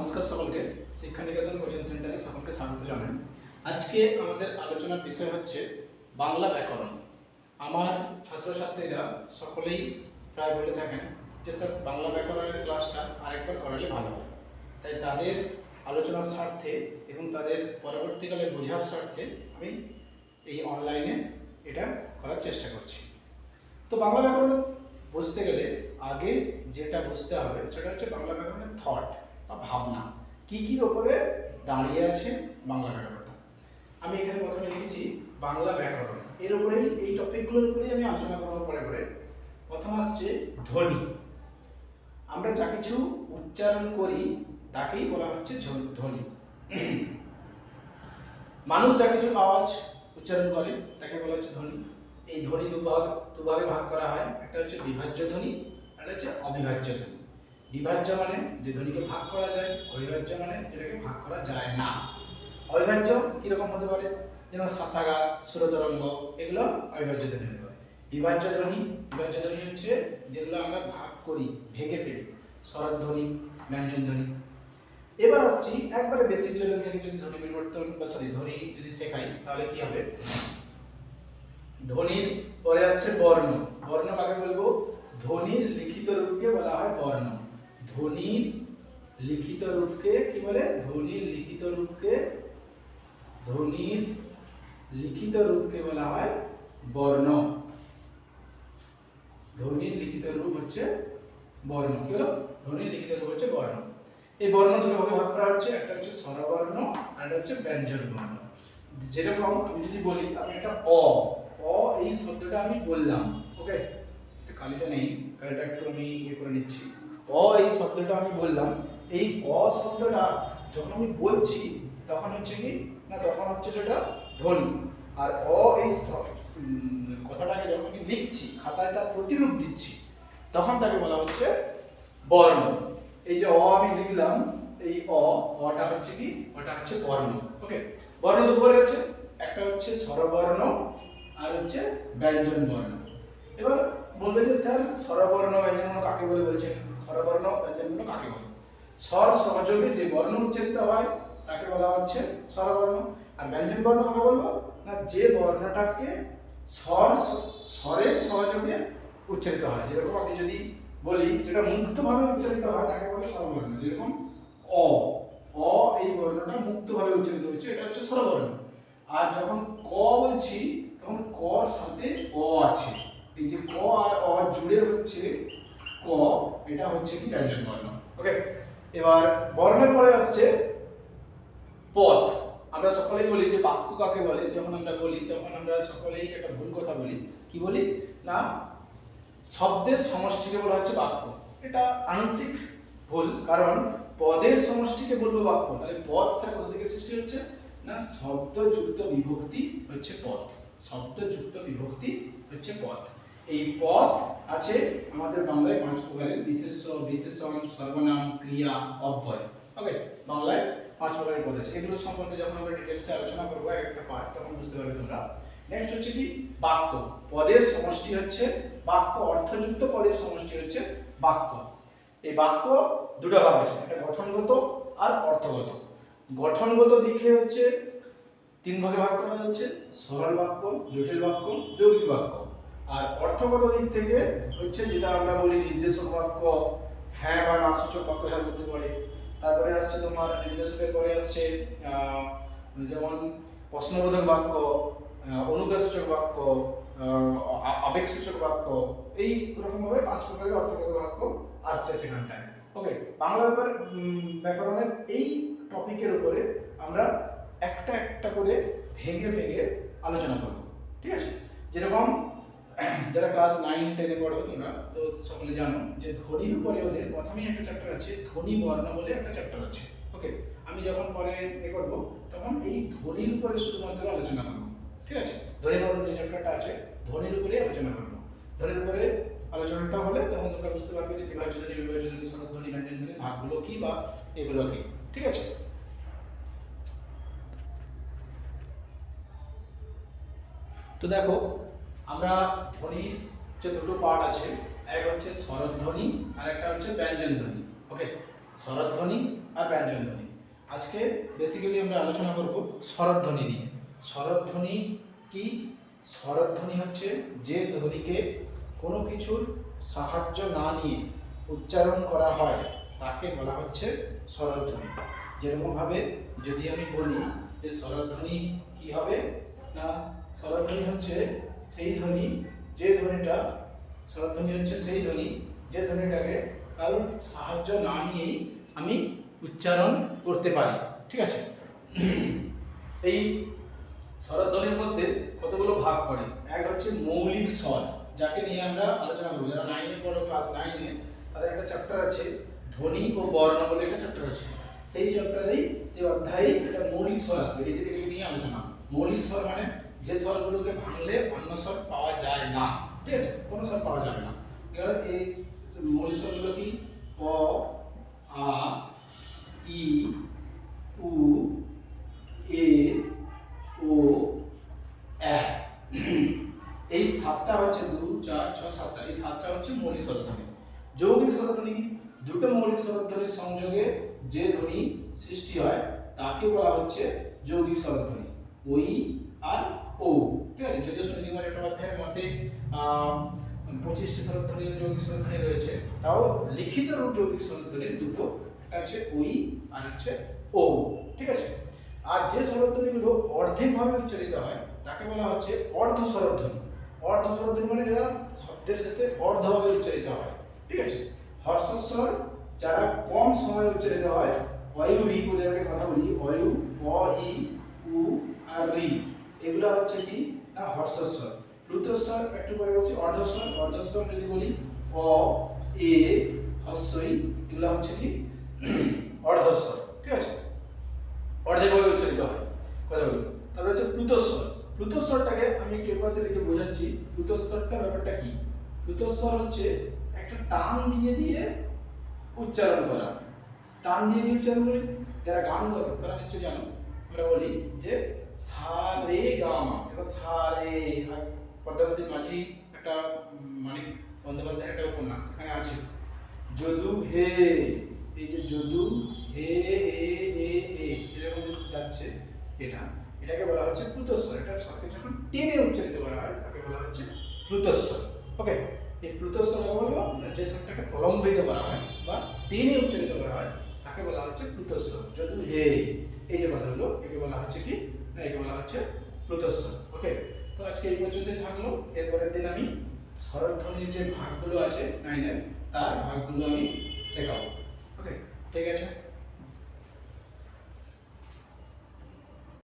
নমস্কার সকলকে, শিক্ষা নিকেতন কোচিং সেন্টারে সকলকে স্বাগত জানাই। আজকে আমাদের আলোচনার বিষয় হচ্ছে বাংলা ব্যাকরণ। আমার ছাত্রছাত্রীরা সকলেই প্রায় বলে থাকেন যে স্যার বাংলা ব্যাকরণের ক্লাসটা আরেকবার করালে ভালো হয়। তাই তাদের আলোচনার স্বার্থে এবং তাদের পরবর্তীকালে বোঝার স্বার্থে আমি এই অনলাইনে এটা করার চেষ্টা করছি। তো বাংলা ব্যাকরণ বুঝতে গেলে আগে যেটা বুঝতে হবে সেটা হচ্ছে বাংলা ব্যাকরণের থট বা ভাবনা, কী ওপরে দাঁড়িয়ে আছে বাংলা ব্যাকরণটা। আমি এখানে প্রথমে লিখেছি বাংলা ব্যাকরণ, এর উপরেই এই টপিকগুলোর উপরেই আমি আলোচনা করবো পরে পরে। প্রথম আসছে ধ্বনি। আমরা যা কিছু উচ্চারণ করি তাকেই বলা হচ্ছে ধ্বনি। মানুষ যা কিছু আওয়াজ উচ্চারণ করে তাকে বলা হচ্ছে ধ্বনি। এই ধ্বনি দুভাগে ভাগ করা হয়, একটা হচ্ছে বিভাজ্য ধ্বনি, একটা হচ্ছে অবিভাজ্য ধ্বনি। বিভাজ্য মানে যে ধ্বনিকে ভাগ করা যায়, অবিভাজ্য মানে যেটাকে ভাগ করা যায় না। অবিভাজ্য কিরকম হতে পারে, যেমন শাসাগা, সুরতরঙ্গ, এগুলো অবিভাজ্য ধ্বনি হতে পারে। বিভাজ্য ধ্বনি হচ্ছে যেগুলো আমরা ভাগ করি, ভেঙে ফেলি, স্বরধ্বনি, ব্যঞ্জন ধ্বনি। এবার আসছি একবারে বেসিক লেভেল থেকে যদি ধ্বনি পরিবর্তন বা ধ্বনি যদি শেখাই তাহলে কি হবে। ধ্বনির পরে আসছে বর্ণ। বর্ণ কাকে বলবো? ধ্বনির লিখিত রূপকে বলা হয় বর্ণ। ধ্বনির লিখিত রূপকে কি বলে? ধ্বনির লিখিত রূপকে বলা হয় বর্ণ। ধ্বনির লিখিত রূপ হচ্ছে বর্ণ। কি হলো? ধ্বনির লিখিত রূপ হচ্ছে বর্ণ। এই বর্ণ দুটো ভাগে ভাগ করা হচ্ছে, একটা হচ্ছে স্বরবর্ণ আর একটা হচ্ছে ব্যঞ্জন বর্ণ। যেরকম আমি যদি বলি, আমি একটা অ এই শব্দটা আমি বললাম, ওকে, কালিটা নেই, কালিটা একটু আমি করে নিচ্ছি। এই শব্দটা আমি বললাম, এই শব্দটা যখন আমি বলছি তখন হচ্ছে কি না, তখন হচ্ছে সেটা ধ্বনি। আর এই কথাটাকে যখন আমি লিখছি, খাতায় তার প্রতিরূপ দিচ্ছি, তখন তাকে বলা হচ্ছে বর্ণ। এই যে আমি লিখলাম, এই অটা হচ্ছে কি, ওটা হচ্ছে বর্ণ। ওকে, বর্ণ তো বলে গেছে, একটা হচ্ছে স্বরবর্ণ আর হচ্ছে ব্যঞ্জন বর্ণ। এবার বলবে যে স্যার স্বরবর্ণ ব্যঞ্জন বর্ণ কাকে বলে বলছেন? স্বরবর্ণ ব্যঞ্জন বর্ণ কাকে বলে? স্বর সহযোগে যে বর্ণ উচ্চারিত হয় তাকে বলা হচ্ছে স্বরবর্ণ। আর ব্যঞ্জন বর্ণ কাকে বলবো না, যে বর্ণটাকে স্বরের সহযোগে উচ্চারিত হয়। যেরকম আমি যদি বলি যেটা মুক্তভাবে উচ্চারিত হয় তাকে বলে স্বরবর্ণ। যেরকম অ এই বর্ণটা মুক্তভাবে উচ্চারিত হচ্ছে, এটা হচ্ছে স্বরবর্ণ। আর যখন ক বলছি তখন কর সাথে আছে, এই যে ক আর জুড়ে হচ্ছে ক, এটা হচ্ছে কি ব্যঞ্জন বর্ণ। ওকে, এবার বর্ণের পরে আসছে পদ। আমরা সকলেই বলি যে বাক্য কাকে বলে। যখন আমরা বলি তখন আমরা সকলেই একটা ভুল কথা বলি। কি বলি না, শব্দের সমষ্টিকে বলা হচ্ছে বাক্য। এটা আংশিক ভুল, কারণ পদের সমষ্টিকে বলবো বাক্য। তাহলে পদ স্যার কোথা থেকে সৃষ্টি হচ্ছে না, শব্দযুক্ত বিভক্তি হচ্ছে পদ। শব্দযুক্ত বিভক্তি হচ্ছে পদ। এই পদ আছে আমাদের বাংলায় 5 প্রকারের: বিশেষ্য, বিশেষণ, সর্বনাম, ক্রিয়া, অব্যয়। ওকে, বাংলায় 5 প্রকারের পদ আছে। এগুলো সম্পর্কে যখন আমরা ডিটেইলসে আলোচনা করব একটা পার্ট, তখন বুঝতে পারবে তোমরা। নেক্সট হচ্ছে কি বাক্য। পদের সমষ্টি হচ্ছে বাক্য, অর্থযুক্ত পদের সমষ্টি হচ্ছে বাক্য। এই বাক্য দুটো ভাগ আছে, একটা গঠনগত আর অর্থগত। গঠনগত দিকে হচ্ছে 3 ভাগে ভাগ করা যাচ্ছে: সরল বাক্য, জটিল বাক্য, যৌগিক বাক্য। আর অর্থগত দিক থেকে হচ্ছে যেটা আমরা বলি নির্দেশক বাক্য, হ্যাঁ বা না সূচক বাক্য এর মধ্যে পড়ে। তারপরে আসছে তোমার নির্দেশকের পরে আসছে যেমন প্রশ্নবোধক বাক্য, অনুপ্রেসূচক বাক্য, আবেগসূচক বাক্য। এই রকম ভাবে 5 প্রকারের অর্থগত বাক্য আসছে সেখানটায়। ওকে, বাংলা ব্যাকরণের এই টপিকের উপরে আমরা একটা একটা করে ভেঙে আলোচনা করব, ঠিক আছে? যেরকম যারা ক্লাস 9, 10 এ পড়ো তোমরা তো সকলে জানো যে ধ্বনির উপরে ওদের প্রথমেই একটা চ্যাপ্টার আছে, ধ্বনি বর্ণ বলে একটা চ্যাপ্টার আছে। ওকে, আমি যখন পরে করব তখন এই ধ্বনির উপরে শুধুমাত্র আলোচনা করব, ঠিক আছে? ধ্বনি বর্ণ যে চ্যাপ্টারটা আছে ধ্বনির উপরে আলোচনা করব। ধ্বনির উপরে আলোচনাটা হলে তখন তোমরা বুঝতে পারবে যে বিভাজ্য ধ্বনি, অবিভাজ্য ধ্বনি, স্বরধ্বনি, ব্যঞ্জন ধ্বনি ভাগগুলো কি বা এগুলো কি, ঠিক আছে? তো দেখো, আমরা ধ্বনির যে দুটো পার্ট আছে, এক হচ্ছে স্বরধ্বনি আর একটা হচ্ছে ব্যঞ্জন ধ্বনি। ওকে, স্বরধ্বনি আর ব্যঞ্জন ধ্বনি। আজকে বেসিক্যালি আমরা আলোচনা করব স্বরধ্বনি নিয়ে। স্বরধ্বনি কি? স্বরধ্বনি হচ্ছে যে ধ্বনিকে কোনো কিছুর সাহায্য না নিয়ে উচ্চারণ করা হয় তাকে বলা হচ্ছে স্বরধ্বনি। যেরকমভাবে যদি আমি বলি যে স্বরধ্বনি কি হবে না, স্বরধ্বনি হচ্ছে সেই ধ্বনি যে ধ্বনিটা, স্বরধ্বনি হচ্ছে সেই ধ্বনি যে ধ্বনিটাকে কারোর সাহায্য না নিয়েই আমি উচ্চারণ করতে পারি। ঠিক আছে? এই স্বরধ্বনির মধ্যে কতগুলো ভাগ পড়ে। এক হচ্ছে মৌলিক স্বর, যাকে নিয়ে আমরা আলোচনা করবো। যারা 9-এ পড়ো, ক্লাস 9-এ, তাদের একটা চ্যাপ্টার আছে ধ্বনি ও বর্ণ বলে একটা চ্যাপ্টার আছে। সেই চ্যাপ্টারেই, সেই অধ্যায়ে এটা মৌলিক স্বর আসবে। এই যে এটাকে নিয়ে আলোচনা। মৌলিক স্বর মানে যে স্বরগুলোকে ভাঙলে অন্য স্বর পাওয়া যায় না। ঠিক আছে? কোনো স্বর পাওয়া যাবে না। এবার এই মৌলিক স্বরগুলো কি? অ, আ, ই, উ, এ, ও, এ। এই 7টা হচ্ছে 2, 4, 6, 7টা। এই 7টা হচ্ছে মৌলিক স্বরধ্বনি। যৌগিক স্বরধ্বনি কি? দুটো মৌলিক স্বরধ্বনির সংযোগে যে ধ্বনি সৃষ্টি হয় তাকে বলা হচ্ছে যৌগিক স্বরধ্বনি। ওই আর ও। ঠিক আছে? যদিও সুনীতি কুমার চট্টোপাধ্যায়ের মতে 25টি স্বরধ্বনি যৌগিক স্বরধ্বনি রয়েছে, তাও লিখিত রূপ যৌগিক স্বরধ্বনির দুটো, একটা হচ্ছে ওই আর হচ্ছে ও। ঠিক আছে? আর যে স্বরধ্বনিগুলো অর্ধেকভাবে উচ্চারিত হয় তাকে বলা হচ্ছে অর্ধ স্বরধ্বনি। অর্ধ স্বরধ্বনি মানে যারা শব্দের শেষে অর্ধভাবে উচ্চারিত হয়। ঠিক আছে? হর্ষস্বর যারা কম সময়ে উচ্চারিত হয়, অয়ু ই বলে একটা কথা বলি, অয়ু, অ, ই, উ আর রি, এগুলো হচ্ছে কি না হর্ষস্বর। প্লুতস্বর একটু পরে বলছি অর্ধস্বর। অর্ধস্বর যদি বলি অ, এ, হস্যই, এগুলো হচ্ছে কি অর্ধস্বর। ঠিক আছে? অর্ধেকভাবে উচ্চারিত হয়। কথা বলি। তারপর হচ্ছে প্লুতস্বর। প্লুতস্বরটাকে আমি একটু পাশে লিখে বোঝাচ্ছি। প্লুতস্বরটা ব্যাপারটা কি? প্লুতস্বর হচ্ছে একটা টান দিয়ে দিয়ে উচ্চারণ করা। টান দিয়ে দিয়ে উচ্চারণ করি। যারা গান করে তারা নিশ্চয়ই জানো। আমরা বলি যে সা রে গা মা। এবার সা রে, পদ্মাবতী মাঝি একটা মানিক বন্দ্যোপাধ্যায়ের একটা উপন্যাস সেখানে আছে যদু হে, এই যে যদু হে এ এ এ এরকম যাচ্ছে, এটাকে বলা হচ্ছে প্লুতস্বর। এটা স্বরকে যখন টেনে উচ্চারিত করা হয় তাকে বলা হচ্ছে প্লুতস্বর। ওকে? এই প্লুতস্বর বলবো যে স্বরটাকে প্রলম্বিত করা হয় বা টেনে উচ্চারিত করা হয় তাকে বলা হচ্ছে প্লুতস্বর। যদু হে, এই যে কথাগুলো, একে বলা হচ্ছে কি না, একে বলা হচ্ছে প্লুতস্বর। ওকে? তো আজকে এই পর্যন্তই থাকলো। এরপরের দিন আমি স্বরধ্বনির যে ভাগগুলো আছে 9-এর, তার ভাগগুলো আমি শেখাবো। ওকে? ঠিক আছে?